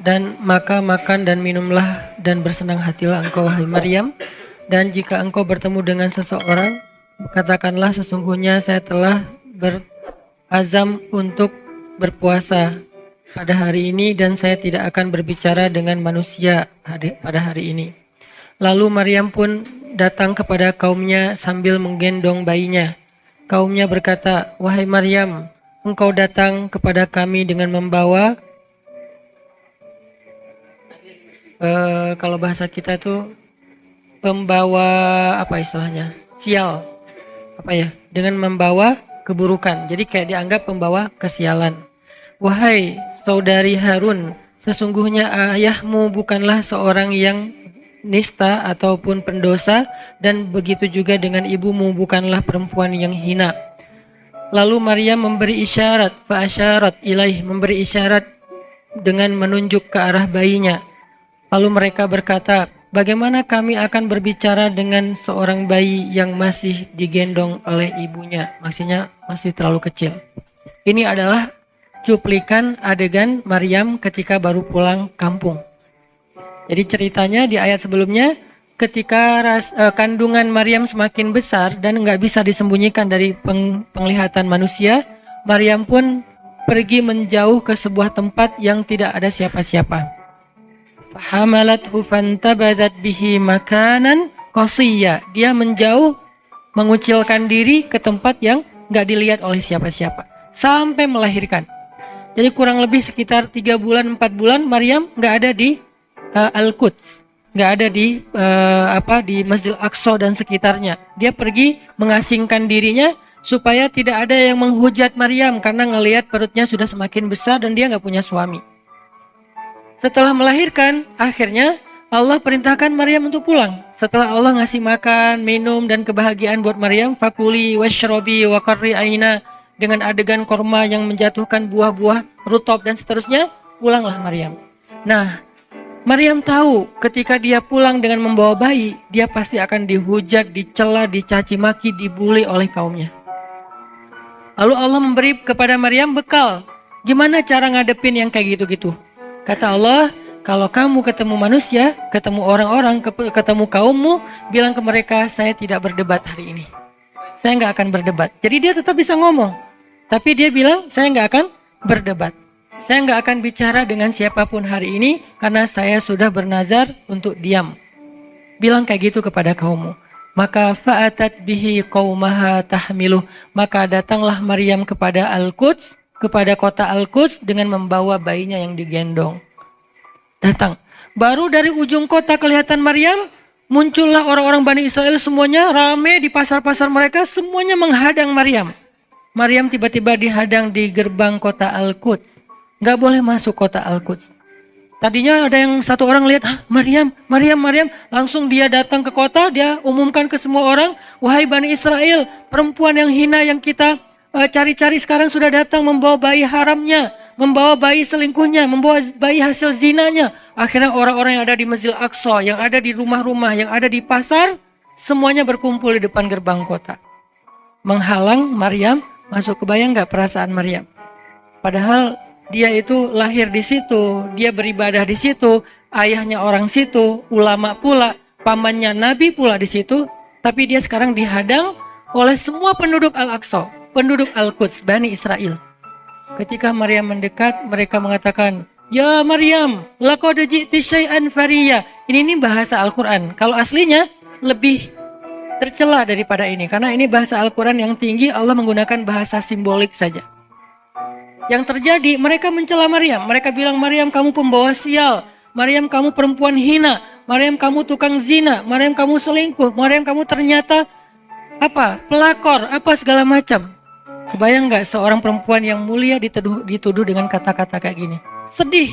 Dan maka makan dan minumlah dan bersenang hatilah engkau wahai Maryam. Dan jika engkau bertemu dengan seseorang, katakanlah sesungguhnya saya telah berazam untuk berpuasa pada hari ini dan saya tidak akan berbicara dengan manusia pada hari ini. Lalu Maryam pun datang kepada kaumnya sambil menggendong bayinya. Kaumnya berkata, wahai Maryam, engkau datang kepada kami dengan membawa kalau bahasa kita itu pembawa apa istilahnya? Sial. Apa ya? Dengan membawa keburukan. Jadi kayak dianggap pembawa kesialan. Wahai saudari Harun, sesungguhnya ayahmu bukanlah seorang yang nista ataupun pendosa dan begitu juga dengan ibumu bukanlah perempuan yang hina. Lalu Maryam memberi isyarat, fa'asyarat ilaih, memberi isyarat dengan menunjuk ke arah bayinya. Lalu mereka berkata, bagaimana kami akan berbicara dengan seorang bayi yang masih digendong oleh ibunya? Maksudnya masih terlalu kecil. Ini adalah cuplikan adegan Maryam ketika baru pulang kampung. Jadi ceritanya di ayat sebelumnya, ketika kandungan Maryam semakin besar dan nggak bisa disembunyikan dari penglihatan manusia, Maryam pun pergi menjauh ke sebuah tempat yang tidak ada siapa-siapa. Hamalathu fantabadat bihi makanan qasiyya. Dia menjauh, mengucilkan diri ke tempat yang nggak dilihat oleh siapa-siapa sampai melahirkan. Jadi kurang lebih sekitar 3 bulan 4 bulan Maryam nggak ada di Al-Quds, nggak ada di di Masjidil Aqsa dan sekitarnya. Dia pergi mengasingkan dirinya supaya tidak ada yang menghujat Maryam karena ngelihat perutnya sudah semakin besar dan dia nggak punya suami. Setelah melahirkan, akhirnya Allah perintahkan Maryam untuk pulang. Setelah Allah ngasih makan, minum, dan kebahagiaan buat Maryam, fakuli washrobi wa qarri aina, dengan adegan korma yang menjatuhkan buah-buah rutop dan seterusnya, pulanglah Maryam. Nah, Maryam tahu ketika dia pulang dengan membawa bayi, dia pasti akan dihujat, dicela, dicaci maki, dibully oleh kaumnya. Lalu Allah memberi kepada Maryam bekal. Gimana cara ngadepin yang kayak gitu-gitu? Kata Allah, kalau kamu ketemu manusia, ketemu orang-orang, ketemu kaummu, bilang ke mereka, saya tidak berdebat hari ini. Saya nggak akan berdebat. Jadi dia tetap bisa ngomong. Tapi dia bilang, saya nggak akan berdebat. Saya nggak akan bicara dengan siapapun hari ini, karena saya sudah bernazar untuk diam. Bilang kayak gitu kepada kaummu. Maka fa'atat bihi qaumaha tahmiluh. Maka datanglah Maryam kepada Al-Quds, kepada kota Al-Quds dengan membawa bayinya yang digendong. Datang. Baru dari ujung kota kelihatan Maryam, muncullah orang-orang Bani Israel semuanya rame di pasar-pasar mereka, semuanya menghadang Maryam. Maryam tiba-tiba dihadang di gerbang kota Al-Quds. Nggak boleh masuk kota Al-Quds. Tadinya ada yang satu orang lihat, Maryam, langsung dia datang ke kota, dia umumkan ke semua orang, wahai Bani Israel, perempuan yang hina yang kita cari-cari sekarang sudah datang membawa bayi haramnya, membawa bayi selingkuhnya, membawa bayi hasil zinanya. Akhirnya orang-orang yang ada di Masjidil Aqsa, yang ada di rumah-rumah, yang ada di pasar, semuanya berkumpul di depan gerbang kota. Menghalang Maryam masuk. Kebayang nggak perasaan Maryam? Padahal dia itu lahir di situ, dia beribadah di situ, ayahnya orang situ, ulama pula, pamannya Nabi pula di situ, tapi dia sekarang dihadang oleh semua penduduk Al-Aqsa, penduduk Al-Quds, Bani Israel. Ketika Maryam mendekat, mereka mengatakan, ya Maryam, laqad ji'ti syai'an fariya. Ini bahasa Al-Quran. Kalau aslinya lebih tercela daripada ini, karena ini bahasa Al-Quran yang tinggi, Allah menggunakan bahasa simbolik saja. Yang terjadi, mereka mencela Maryam. Mereka bilang, Maryam kamu pembawa sial, Maryam kamu perempuan hina, Maryam kamu tukang zina, Maryam kamu selingkuh, Maryam kamu ternyata pelakor, segala macam. Kebayang nggak seorang perempuan yang mulia dituduh dengan kata-kata kayak gini? Sedih,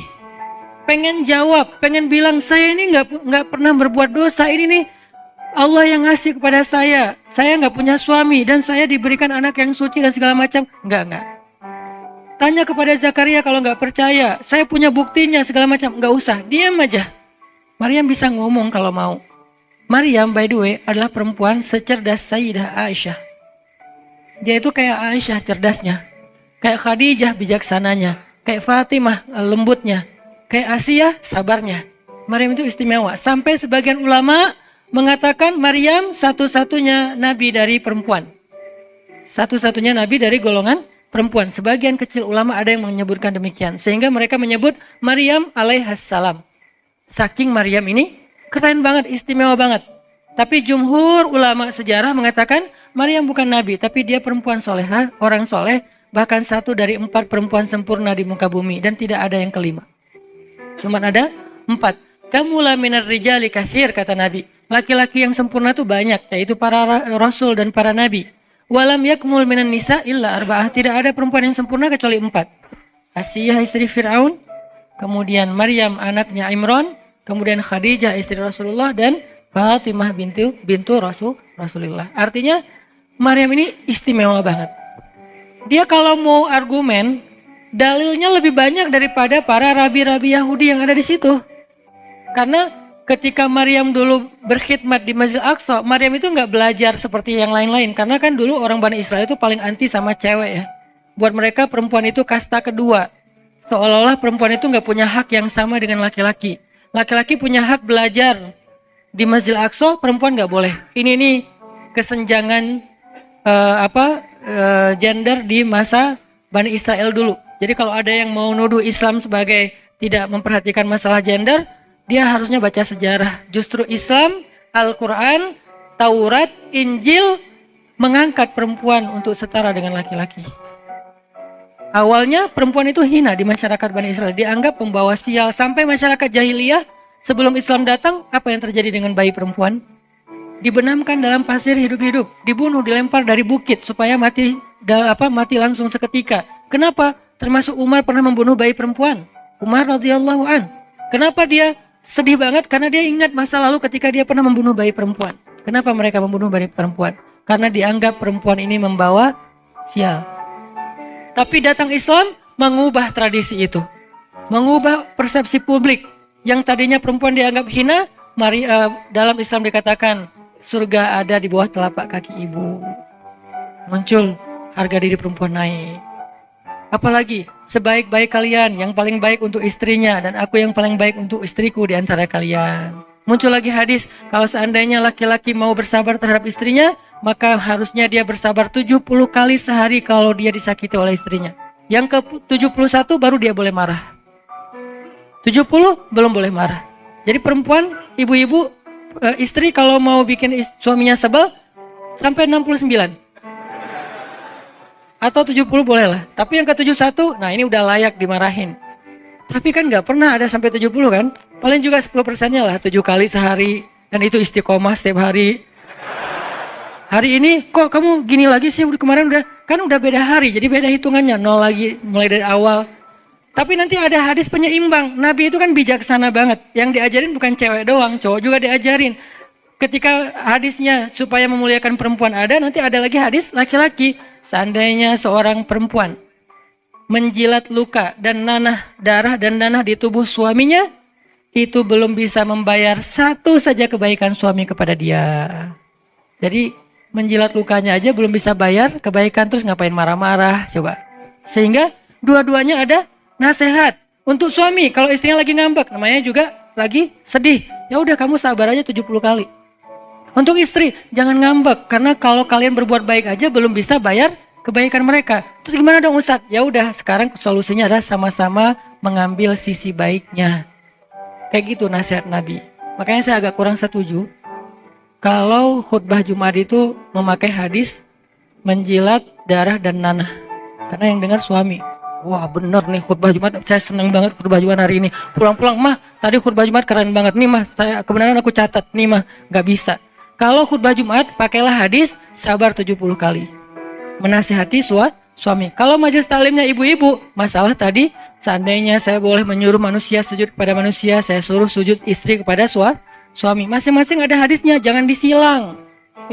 pengen jawab, pengen bilang saya ini nggak pernah berbuat dosa, ini nih Allah yang ngasih kepada saya nggak punya suami dan saya diberikan anak yang suci dan segala macam. Nggak. Tanya kepada Zakaria kalau nggak percaya, saya punya buktinya segala macam. Nggak usah, diam aja. Maryam bisa ngomong kalau mau. Maryam by the way adalah perempuan secerdas Sayyidah Aisyah. Dia itu kayak Aisyah cerdasnya, kayak Khadijah bijaksananya, kayak Fatimah lembutnya, Kayak Asia, sabarnya. Maryam itu istimewa. Sampai sebagian ulama mengatakan Maryam satu-satunya nabi dari perempuan. Satu-satunya nabi dari golongan perempuan. Sebagian kecil ulama ada yang menyebutkan demikian. Sehingga mereka menyebut Maryam alaihassalam. Saking Maryam ini keren banget, istimewa banget. Tapi jumhur ulama sejarah mengatakan Maryam bukan nabi, tapi dia perempuan soleha, orang soleh, bahkan satu dari 4 perempuan sempurna di muka bumi. Dan tidak ada yang kelima. Cuman ada 4. Kamula minar rijali katsir, kata Nabi. Laki-laki yang sempurna itu banyak, yaitu para rasul dan para nabi. Walam yakmul minan nisa illa arba'ah. Tidak ada perempuan yang sempurna kecuali 4. Asiyah istri Fir'aun, kemudian Maryam anaknya Imran, kemudian Khadijah istri Rasulullah, dan Fatimah bintu Rasulullah. Artinya Maryam ini istimewa banget. Dia kalau mau argumen, dalilnya lebih banyak daripada para rabi-rabi Yahudi yang ada di situ. Karena ketika Maryam dulu berkhidmat di Masjid Aqsa, Maryam itu nggak belajar seperti yang lain-lain. Karena kan dulu orang Bani Israel itu paling anti sama cewek ya. Buat mereka perempuan itu kasta kedua. Seolah-olah perempuan itu nggak punya hak yang sama dengan laki-laki. Laki-laki punya hak belajar di Masjid Aqsa, perempuan nggak boleh. Ini kesenjangan gender di masa Bani Israel dulu. Jadi kalau ada yang mau nuduh Islam sebagai tidak memperhatikan masalah gender, dia harusnya baca sejarah. Justru Islam, Al-Quran, Taurat, Injil mengangkat perempuan untuk setara dengan laki-laki. Awalnya perempuan itu hina di masyarakat Bani Israel, dianggap pembawa sial. Sampai masyarakat jahiliyah sebelum Islam datang, apa yang terjadi dengan bayi perempuan? Dibenamkan dalam pasir hidup-hidup, dibunuh, dilempar dari bukit supaya mati langsung seketika. Kenapa? Termasuk Umar pernah membunuh bayi perempuan. Umar radhiyallahu an. Kenapa dia sedih banget? Karena dia ingat masa lalu ketika dia pernah membunuh bayi perempuan. Kenapa mereka membunuh bayi perempuan? Karena dianggap perempuan ini membawa sial. Tapi datang Islam mengubah tradisi itu. Mengubah persepsi publik. Yang tadinya perempuan dianggap hina, dalam Islam dikatakan surga ada di bawah telapak kaki ibu. Muncul harga diri perempuan naik. Apalagi sebaik-baik kalian, yang paling baik untuk istrinya, dan aku yang paling baik untuk istriku di antara kalian. Muncul lagi hadis, kalau seandainya laki-laki mau bersabar terhadap istrinya, maka harusnya dia bersabar 70 kali sehari kalau dia disakiti oleh istrinya. Yang ke-71 baru dia boleh marah. 70 belum boleh marah. Jadi perempuan, ibu-ibu, istri kalau mau bikin suaminya sebel, sampai 69. Atau 70 boleh lah. Tapi yang ke-71, nah ini udah layak dimarahin. Tapi kan gak pernah ada sampai 70 kan. Paling juga 10%-nya lah, 7 kali sehari. Dan itu istiqomah setiap hari. Hari ini kok kamu gini lagi sih, kemarin udah beda hari. Jadi beda hitungannya, 0 lagi mulai dari awal. Tapi nanti ada hadis penyeimbang. Nabi itu kan bijaksana banget. Yang diajarin bukan cewek doang, cowok juga diajarin. Ketika hadisnya supaya memuliakan perempuan ada, nanti ada lagi hadis laki-laki. Seandainya seorang perempuan menjilat luka dan darah dan nanah di tubuh suaminya, itu belum bisa membayar satu saja kebaikan suami kepada dia. Jadi menjilat lukanya aja belum bisa bayar kebaikan, terus ngapain marah-marah coba. Sehingga dua-duanya ada nasihat untuk suami. Kalau istrinya lagi ngambek, namanya juga lagi sedih, ya udah kamu sabar aja 70 kali. Untuk istri, jangan ngambek, karena kalau kalian berbuat baik aja belum bisa bayar kebaikan mereka. Terus gimana dong Ustadz? Ya udah, sekarang solusinya adalah sama-sama mengambil sisi baiknya. Kayak gitu nasihat Nabi. Makanya saya agak kurang setuju kalau khutbah Jumat itu memakai hadis menjilat darah dan nanah. Karena yang dengar suami. Wah bener nih khutbah Jumat, saya seneng banget khutbah Jumat hari ini. Pulang-pulang, mah tadi khutbah Jumat keren banget. Nih mah, kebenaran aku catat. Nih mah, gak bisa. Kalau khutbah Jumat, pakailah hadis sabar 70 kali. Menasihati suami. Kalau majelis taklimnya ibu-ibu, masalah tadi, seandainya saya boleh menyuruh manusia sujud kepada manusia, saya suruh sujud istri kepada suami. Masing-masing ada hadisnya, jangan disilang.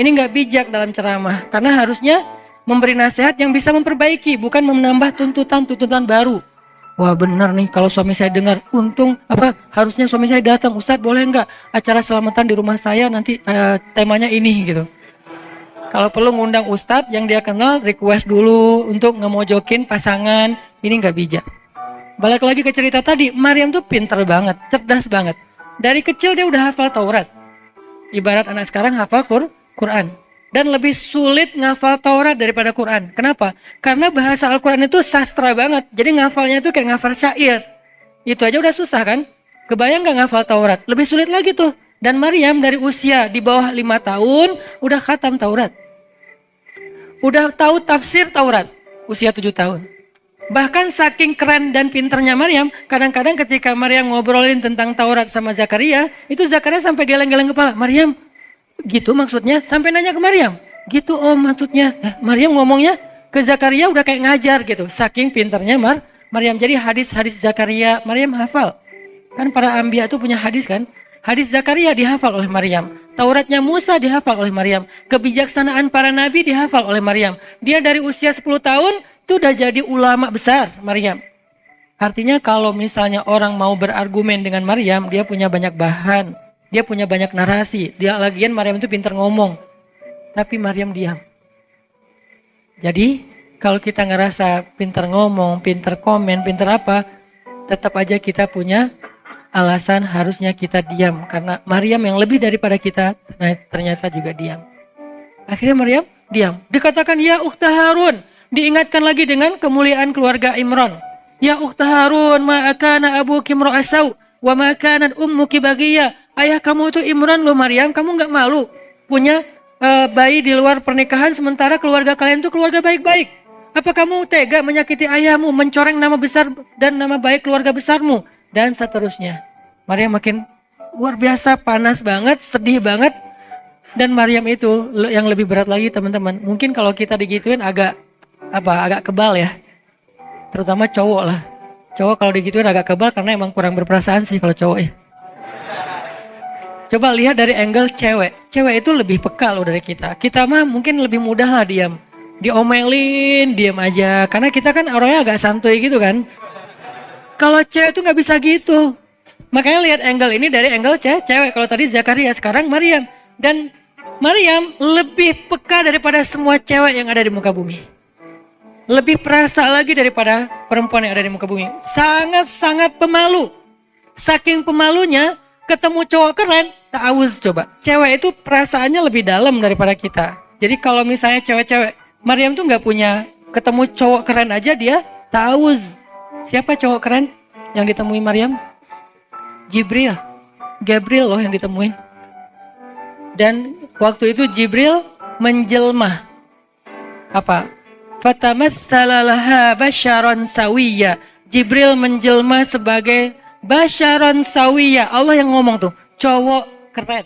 Ini gak bijak dalam ceramah, karena harusnya memberi nasihat yang bisa memperbaiki, bukan menambah tuntutan baru. Wah benar nih, kalau suami saya dengar, untung harusnya suami saya datang. Ustadz boleh nggak acara selamatan di rumah saya nanti temanya ini gitu. Kalau perlu ngundang Ustadz yang dia kenal, request dulu untuk ngemojokin pasangan. Ini nggak bijak. Balik lagi ke cerita tadi, Maryam tuh pinter banget, cerdas banget. Dari kecil dia udah hafal Taurat. Ibarat anak sekarang hafal Quran. Dan lebih sulit ngafal Taurat daripada Quran. Kenapa? Karena bahasa Al-Quran itu sastra banget. Jadi ngafalnya itu kayak ngafal syair. Itu aja udah susah kan? Kebayang gak ngafal Taurat? Lebih sulit lagi tuh. Dan Maryam dari usia di bawah 5 tahun udah khatam Taurat. Udah tahu tafsir Taurat. Usia 7 tahun. Bahkan saking keren dan pinternya Maryam, kadang-kadang ketika Maryam ngobrolin tentang Taurat sama Zakaria, itu Zakaria sampai geleng-geleng kepala. Maryam, gitu maksudnya? Sampai nanya ke Maryam. Gitu om maksudnya. Maryam ngomongnya ke Zakaria udah kayak ngajar gitu. Saking pinternya Maryam. Jadi hadis-hadis Zakaria, Maryam hafal. Kan para anbiya itu punya hadis kan? Hadis Zakaria dihafal oleh Maryam. Tauratnya Musa dihafal oleh Maryam. Kebijaksanaan para nabi dihafal oleh Maryam. Dia dari usia 10 tahun, itu udah jadi ulama besar Maryam. Artinya kalau misalnya orang mau berargumen dengan Maryam, dia punya banyak bahan, dia punya banyak narasi. Dia lagian Maryam itu pintar ngomong, tapi Maryam diam. Jadi kalau kita ngerasa pintar ngomong, pintar komen, pintar apa, tetap aja kita punya alasan harusnya kita diam. Karena Maryam yang lebih daripada kita ternyata juga diam. Akhirnya Maryam diam. Dikatakan ya ukhta Harun. Diingatkan lagi dengan kemuliaan keluarga Imran. Ya ukhta Harun, ma'akana abuki imra'asau, wa ma'akanat ummuki baghiyya. Ayah kamu itu Imran loh Maryam, kamu nggak malu punya bayi di luar pernikahan sementara keluarga kalian itu keluarga baik-baik. Apa kamu tega menyakiti ayahmu, mencoreng nama besar dan nama baik keluarga besarmu? Dan seterusnya. Maryam makin luar biasa, panas banget, sedih banget. Dan Maryam itu yang lebih berat lagi teman-teman. Mungkin kalau kita digituin agak kebal ya, terutama cowok lah. Cowok kalau digituin agak kebal karena emang kurang berperasaan sih kalau cowok ya. Coba lihat dari angle cewek. Cewek itu lebih peka loh dari kita. Kita mah mungkin lebih mudah lah diam. Diomelin, diam aja. Karena kita kan orangnya agak santuy gitu kan. Kalau cewek itu nggak bisa gitu. Makanya lihat angle ini dari angle cewek. Kalau tadi Zakaria, sekarang Maryam. Dan Maryam lebih peka daripada semua cewek yang ada di muka bumi. Lebih perasa lagi daripada perempuan yang ada di muka bumi. Sangat-sangat pemalu. Saking pemalunya, ketemu cowok keren, ta'awuz coba. Cewek itu perasaannya lebih dalam daripada kita. Jadi kalau misalnya cewek-cewek, Maryam tuh nggak punya, ketemu cowok keren aja dia ta'awuz. Siapa cowok keren yang ditemui Maryam? Jibril. Gabriel loh yang ditemuin. Dan waktu itu Jibril menjelma. Apa? Fatamassala laha basyaron sawiyya. Jibril menjelma sebagai basyaron sawiyya. Allah yang ngomong tuh, cowok keren.